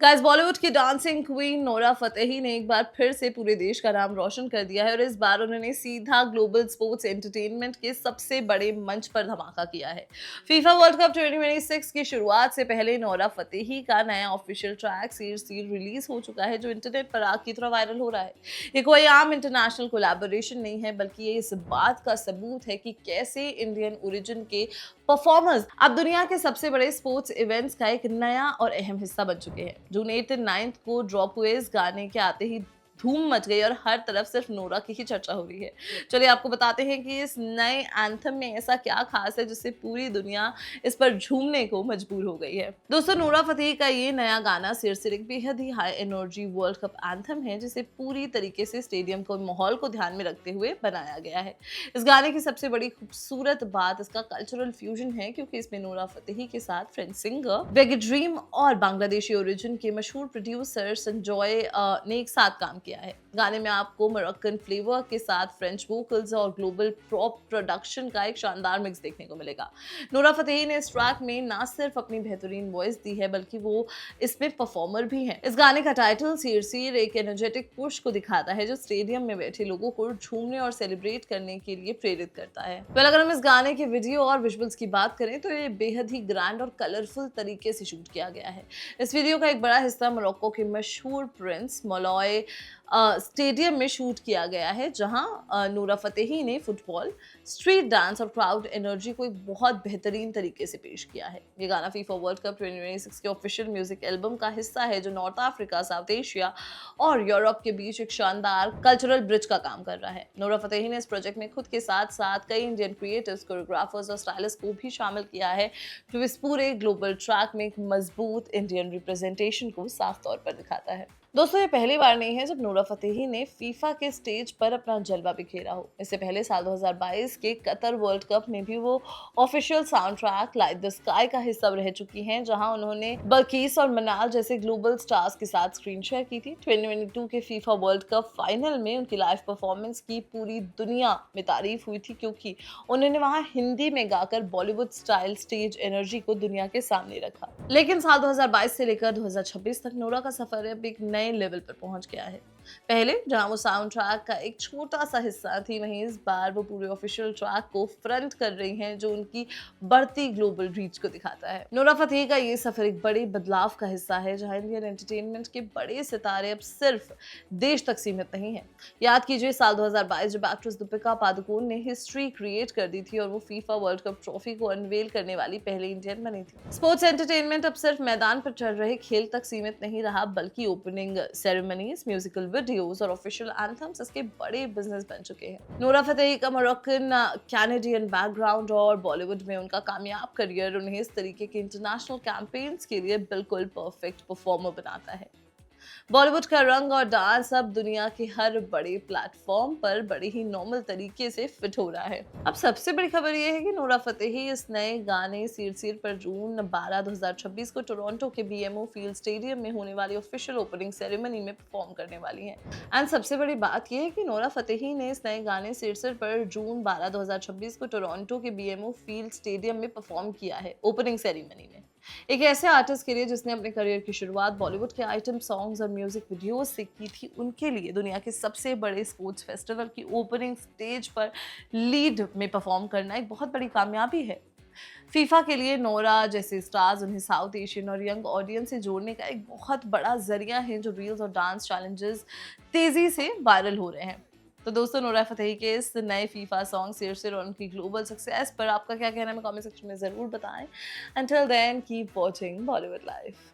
Guys, Bollywood की dancing queen Nora Fatehi ने एक बार फिर से पूरे देश का नाम रोशन कर दिया है और इस बार उन्होंने सीधा ग्लोबल स्पोर्ट्स एंटरटेनमेंट के सबसे बड़े मंच पर धमाका किया है। फीफा वर्ल्ड कप 2026 की शुरुआत से पहले नोरा फतेही का नया ऑफिशियल ट्रैक सीर रिलीज हो चुका है, जो इंटरनेट पर आग की तरह वायरल हो रहा है। ये कोई आम इंटरनेशनल कोलैबोरेशन नहीं है, बल्कि ये इस बात का सबूत है कि कैसे इंडियन ओरिजिन के परफॉर्मर्स अब दुनिया के सबसे बड़े स्पोर्ट्स इवेंट्स का एक नया और अहम हिस्सा बन चुके हैं। जून 8 9 को ड्रॉप हुए इस गाने के आते ही धूम मच गई और हर तरफ सिर्फ नोरा की ही चर्चा हो रही है। चलिए आपको बताते हैं कि इस नए एंथम में ऐसा क्या खास है जिससे पूरी दुनिया इस पर झूमने को मजबूर हो गई है। दोस्तों, नोरा फतेही का ये नया गाना सिर एक बेहद ही high energy world cup anthem है, जिसे पूरी तरीके से स्टेडियम को माहौल को ध्यान में रखते हुए बनाया गया है। इस गाने की सबसे बड़ी खूबसूरत बात इसका कल्चरल फ्यूजन है, क्योंकि इसमें नोरा फतेही के साथ फ्रेंच सिंगर बेगी ड्रीम और बांग्लादेशी ओरिजिन के मशहूर प्रोड्यूसर संजॉय ने एक साथ काम किया है। गाने में आपको मोरक्कन फ्लेवर के साथ फ्रेंच वोकल्स और ग्लोबल प्रॉप प्रोडक्शन का एक शानदार मिक्स देखने को मिलेगा। नोरा फतेही ने इस ट्रैक में ना सिर्फ अपनी बेहतरीन वॉइस दी है, बल्कि वो इसमें परफॉर्मर भी हैं। इस गाने का टाइटल सिर एक एनर्जेटिक पुश को दिखाता है, जो स्टेडियम में बैठे लोगों को झूमने और सेलिब्रेट करने के लिए प्रेरित करता है। अगर हम इस गाने के वीडियो और विजुअल्स की बात करें तो ये बेहद ही ग्रैंड और कलरफुल तरीके से शूट किया गया है। इस वीडियो का एक बड़ा हिस्सा मोरक्को के मशहूर प्रिंस मौलॉय स्टेडियम में शूट किया गया है, जहां नूरा फतेही ने फुटबॉल, स्ट्रीट डांस और क्राउड एनर्जी को एक बहुत बेहतरीन तरीके से पेश किया है। ये गाना फीफा वर्ल्ड कप 2026 के ऑफिशियल म्यूजिक एल्बम का हिस्सा है, जो नॉर्थ अफ्रीका, साउथ एशिया और यूरोप के बीच एक शानदार कल्चरल ब्रिज का काम कर रहा है। नूरा फतेही ने इस प्रोजेक्ट में खुद के साथ साथ कई इंडियन क्रिएटर्स, कोरियोग्राफर्स और स्टाइलिस्ट को भी शामिल किया है, जो इस पूरे ग्लोबल ट्रैक में एक मजबूत इंडियन रिप्रेजेंटेशन को साफ तौर पर दिखाता है। दोस्तों, ये पहली बार नहीं है जब नोरा फतेही ने फीफा के स्टेज पर अपना जलवा बिखेरा हो। इससे पहले साल 2022 के कतर वर्ल्ड कप में भी वो official sound track light the sky का हिस्सा रह चुकी हैं, जहां उन्होंने बल्किस और मनाल जैसे ग्लोबल स्टार्स के साथ स्क्रीन शेयर की थी। 2022 के फीफा वर्ल्ड कप फाइनल में उनकी लाइव परफॉर्मेंस की पूरी दुनिया में तारीफ हुई थी, क्योंकि उन्होंने वहां हिंदी में गाकर बॉलीवुड स्टाइल स्टेज एनर्जी को दुनिया के सामने रखा। लेकिन साल 2022 से लेकर 2026 तक नोरा का सफर अब एक नए लेवल पर पहुंच गया है। पहले जहां वो साउंड ट्रैक का एक छोटा सा हिस्सा थी, वहीं इस बार वो पूरे ऑफिशियल ट्रैक को फ्रंट कर रही हैं, जो उनकी बढ़ती ग्लोबल रीच को दिखाता है। नोरा फतेही का ये सफर एक बड़े बदलाव का हिस्सा है, जहां इंडियन एंटरटेनमेंट के बड़े सितारे अब सिर्फ देश तक सीमित नहीं है। याद कीजिए साल 2022 जब एक्ट्रेस दीपिका पादुकोण ने हिस्ट्री क्रिएट कर दी थी और वो फीफा वर्ल्ड कप ट्रॉफी को अनवेल करने वाली पहली इंडियन बनी थी। स्पोर्ट्स एंटरटेनमेंट अब सिर्फ मैदान पर चल रहे खेल तक सीमित नहीं रहा, बल्कि ओपनिंग सेरेमनीज, म्यूजिकल वीडियोस और ऑफिशियल एंथम्स इसके बड़े बिजनेस बन चुके हैं। नोरा फतेही का मोरक्कन कैनेडियन बैकग्राउंड और बॉलीवुड में उनका कामयाब करियर उन्हें इस तरीके के इंटरनेशनल कैंपेन्स के लिए बिल्कुल परफेक्ट परफॉर्मर बनाता है। बॉलीवुड का रंग और डांस अब दुनिया के हर बड़े प्लेटफॉर्म पर बड़े ही नॉर्मल तरीके से फिट हो रहा है। अब सबसे बड़ी खबर यह है कि नोरा फतेही इस नए गाने सिर पर जून 12 2026 को टोरंटो के बीएमओ फील्ड स्टेडियम में होने वाली ऑफिशियल ओपनिंग सेरेमनी में परफॉर्म करने वाली हैं। एंड सबसे बड़ी बात यह है कि नोरा फतेही ने इस नए गाने सिर पर जून 12 2026 को टोरंटो के बीएमओ फील्ड स्टेडियम में परफॉर्म किया है, ओपनिंग सेरेमनी में। एक ऐसे आर्टिस्ट के लिए जिसने अपने करियर की शुरुआत बॉलीवुड के आइटम सॉन्ग्स और म्यूजिक वीडियोस से की थी, उनके लिए दुनिया के सबसे बड़े स्पोर्ट्स फेस्टिवल की ओपनिंग स्टेज पर लीड में परफॉर्म करना एक बहुत बड़ी कामयाबी है। फीफा के लिए नोरा जैसे स्टार्स उन्हें साउथ एशियन और यंग ऑडियंस से जोड़ने का एक बहुत बड़ा जरिया है, जो रील्स और डांस चैलेंजेस तेजी से वायरल हो रहे हैं। तो दोस्तों, नोरा फतेही के इस नए फीफा सॉन्ग सिर और उनकी ग्लोबल सक्सेस पर आपका क्या कहना है, कमेंट सेक्शन में जरूर बताएं। Until then, keep watching Bollywood Life.